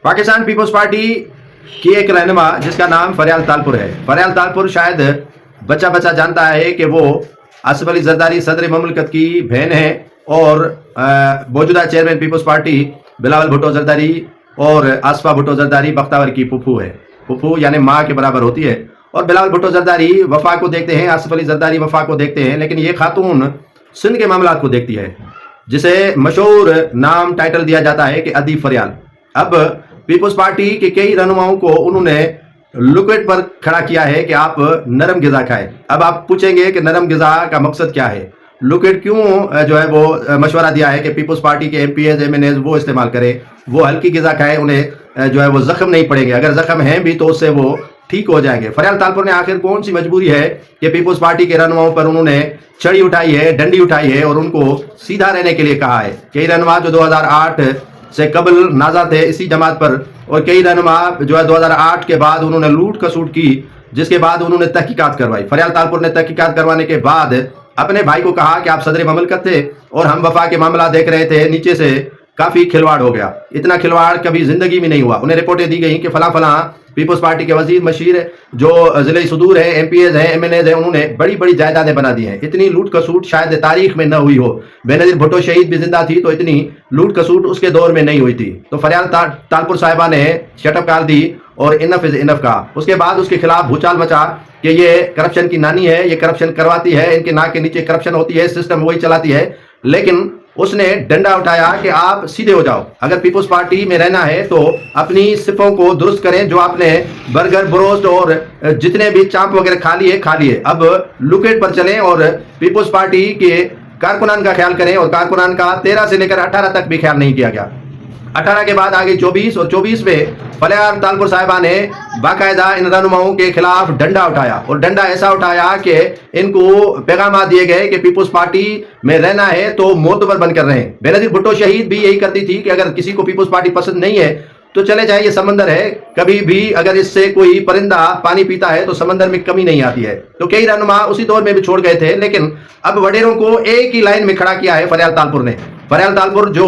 Pakistan peoples party की एक रहनुमा जिसका नाम फरियाल तालपुर है। फरियाल तालपुर शायद बच्चा बच्चा जानता है कि वो आसिफ अली जरदारी सदर ममलकत की बहन है और मौजूदा चेयरमैन पीपल्स पार्टी बिलावल भुट्टो जरदारी और आसफा भुट्टो जरदारी बख्तावर की फूफू है। फूफू यानी माँ के बराबर होती है। और बिलावल भुट्टो जरदारी वफा को देखते हैं, आसिफ अली जरदारी वफा को देखते हैं, लेकिन ये खातून सिंध के मामला को देखती है, जिसे मशहूर नाम टाइटल दिया जाता है कि अदीब फरियाल। अब पीपल्स पार्टी के कई रहनुमाओं को उन्होंने लुकेट पर खड़ा किया है कि आप नरम ग़िज़ा खाएं। अब आप पूछेंगे कि नरम ग़िज़ा का मकसद क्या है, लुकेट क्यों जो है वो मशवरा दिया है कि पीपल्स पार्टी के MPs MNAs वो इस्तेमाल करें, वो हल्की ग़िज़ा खाएं, उन्हें जो है वो ज़ख्म नहीं पड़ेंगे, अगर ज़ख्म हैं भी तो उससे वो ठीक हो जाएंगे। फरियाल तालपुर ने आखिर कौन सी मजबूरी है कि पीपल्स पार्टी के रहनुमाओं पर उन्होंने छड़ी उठाई है, डंडी उठाई है और उनको सीधा रहने के लिए कहा है। कई रहनुमा जो 2008 से कबल नाजा थे इसी जमात पर, और कई रहनुमा जो है 2008 के बाद उन्होंने लूट खसूट की, जिसके बाद उन्होंने तहकीकात करवाई। फरियाल तालपुर ने तहकीकात करवाने के बाद अपने भाई को कहा कि आप सदर ममलकत थे और हम वफा के मामला देख रहे थे, नीचे से काफ़ी खिलवाड़ हो गया। इतना खिलवाड़ कभी ज़िंदगी में नहीं हुआ। उन्हें रिपोर्टें दी गई कि फ़लाँ फ़लाँ पीपल्स पार्टी के वजीर मशीर जो ज़िले सदूर हैं, MPs हैं, MNAs हैं, उन्होंने बड़ी बड़ी जायदादें बना दी हैं। इतनी लूट खसूट शायद तारीख में न हुई हो। बेनज़ीर भुट्टो शहीद भी जिंदा थी तो इतनी लूट खसूट उसके दौर में नहीं हुई थी। तो फरियाल तालपुर साहिबा ने शटअप कॉल दी और इनफ इज़ इनफ कहा। उसके बाद उसके खिलाफ भूचाल मचा कि ये करप्शन की नानी है, ये करप्शन करवाती है, इनके नाक के नीचे करप्शन होती है, सिस्टम वही चलाती है। लेकिन उसने डंडा उठाया कि आप सीधे हो जाओ, अगर पीपल्स पार्टी में रहना है तो अपनी सिफों को दुरुस्त करें। जो आपने बर्गर ब्रोस्ट और जितने भी चांप वगैरह खा लिए, अब लुकेट पर चलें और पीपल्स पार्टी के कारकुनान का ख्याल करें। और कारकुनान का 13 से लेकर 18 तक भी ख्याल नहीं किया गया। 18 के बाद आगे 24 और 24 में फरियाल तालपुर साहिबा ने बाकायदा इन रहनुमाओं के खिलाफ डंडा उठाया, और डंडा ऐसा उठाया कि इनको पैगाम दिए गए कि पीपल्स पार्टी में रहना है तो मोतबर बनकर रहें। बेनज़ीर भुट्टो शहीद भी यही करती थी कि अगर किसी को पीपल्स पार्टी पसंद नहीं है तो चले जाए, ये समंदर है, कभी भी अगर इससे कोई परिंदा पानी पीता है तो समंदर में कमी नहीं आती है। तो कई रहनुमा उसी दौर में भी छोड़ गए थे, लेकिन अब वडेरों को एक ही लाइन में खड़ा किया है फरियाल तालपुर ने। फरियाल तालपुर जो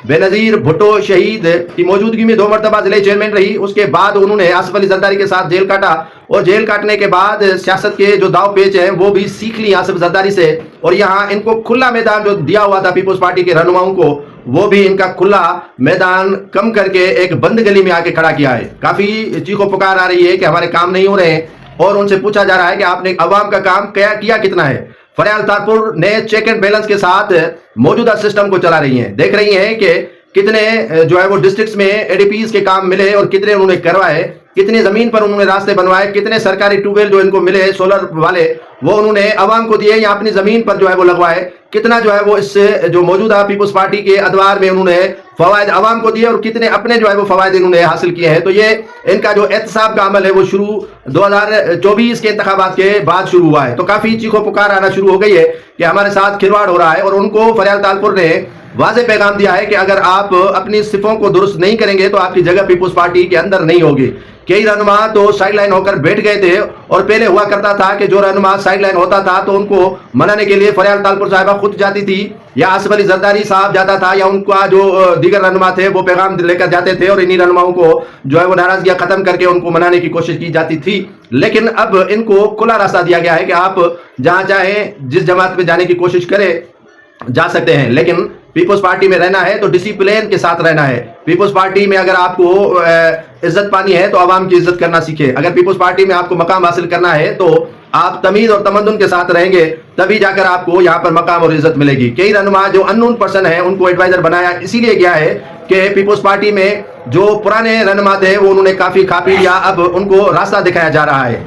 बेनज़ीर भुट्टो शहीद की मौजूदगी में 2 मरतबा जिले चेयरमैन रही, उसके बाद उन्होंने आसिफ अली जरदारी के साथ जेल काटा, और जेल काटने के बाद सियासत के जो दाव पेच हैं वो भी सीख ली आसिफ जरदारी से। और यहाँ इनको खुला मैदान जो दिया हुआ था पीपल्स पार्टी के रहनुमाओं को, वो भी इनका खुला मैदान कम करके एक बंद गली में आके खड़ा किया है। काफ़ी चीखों पुकार आ रही है कि हमारे काम नहीं हो रहे हैं, और उनसे पूछा जा रहा है कि आपने अवाम का काम किया कितना है। फरियाल तालपुर ने चेक एंड बैलेंस के साथ मौजूदा सिस्टम को चला रही हैं, देख रही हैं कि कितने जो है वो डिस्ट्रिक्ट्स में ADPs के काम मिले और कितने उन्होंने करवाए, कितनी ज़मीन पर उन्होंने रास्ते बनवाए, कितने सरकारी ट्यूबवेल जो इनको मिले सोलर वाले वो उन्होंने आवाम को दिए या अपनी ज़मीन पर जो है वो लगवाए, कितना जो है वो इससे जो मौजूदा पीपल्स पार्टी के अदवार में उन्होंने फ़वायद आवाम को दिए और कितने अपने जो है वो फ़वायद इन्होंने हासिल किए हैं। तो ये इनका जो एहतसाब का अमल है वो शुरू 2024 के इंतखाबात के बाद शुरू हुआ है। तो काफ़ी चीखों पुकार आना शुरू हो गई है कि हमारे साथ खिलवाड़ हो रहा है, और उनको फरियाल तालपुर ने वाज़ेह पैगाम दिया है कि अगर आप अपनी सिफों को दुरुस्त नहीं करेंगे तो आपकी जगह पीपल्स पार्टी के अंदर नहीं होगी। कई रहनुमा तो साइड लाइन होकर बैठ गए थे, और पहले हुआ करता था कि जो रहनुमा साइड लाइन होता था तो उनको मनाने के लिए फरियाल तालपुर साहिबा खुद जाती थी, या आसिफ अली जरदारी साहब जाता था, या उनका जो दीगर रहनुमा थे वो पैगाम लेकर जाते थे, और इन्हीं रहनुमाओं को जो है वो नाराजगियां खत्म करके उनको मनाने की कोशिश की जाती थी। लेकिन अब इनको खुला रास्ता दिया गया है कि आप जहाँ चाहें जिस जमात में जाने की कोशिश करें जा सकते हैं, लेकिन पीपल्स पार्टी में रहना है तो डिसिप्लिन के साथ रहना है। पीपल्स पार्टी में अगर आपको इज्जत पानी है तो आवाम की इज्जत करना सीखे। अगर पीपल्स पार्टी में आपको मकाम हासिल करना है तो आप तमीज़ और तमद्दुन के साथ रहेंगे, तभी जाकर आपको यहाँ पर मकाम और इज्जत मिलेगी। कई रहनुमा जो अननोन पर्सन है उनको एडवाइजर बनाया इसीलिए गया है कि पीपल्स पार्टी में जो पुराने रहनुमा थे वो उन्होंने काफ़ी खा पी लिया, अब उनको रास्ता दिखाया जा रहा है।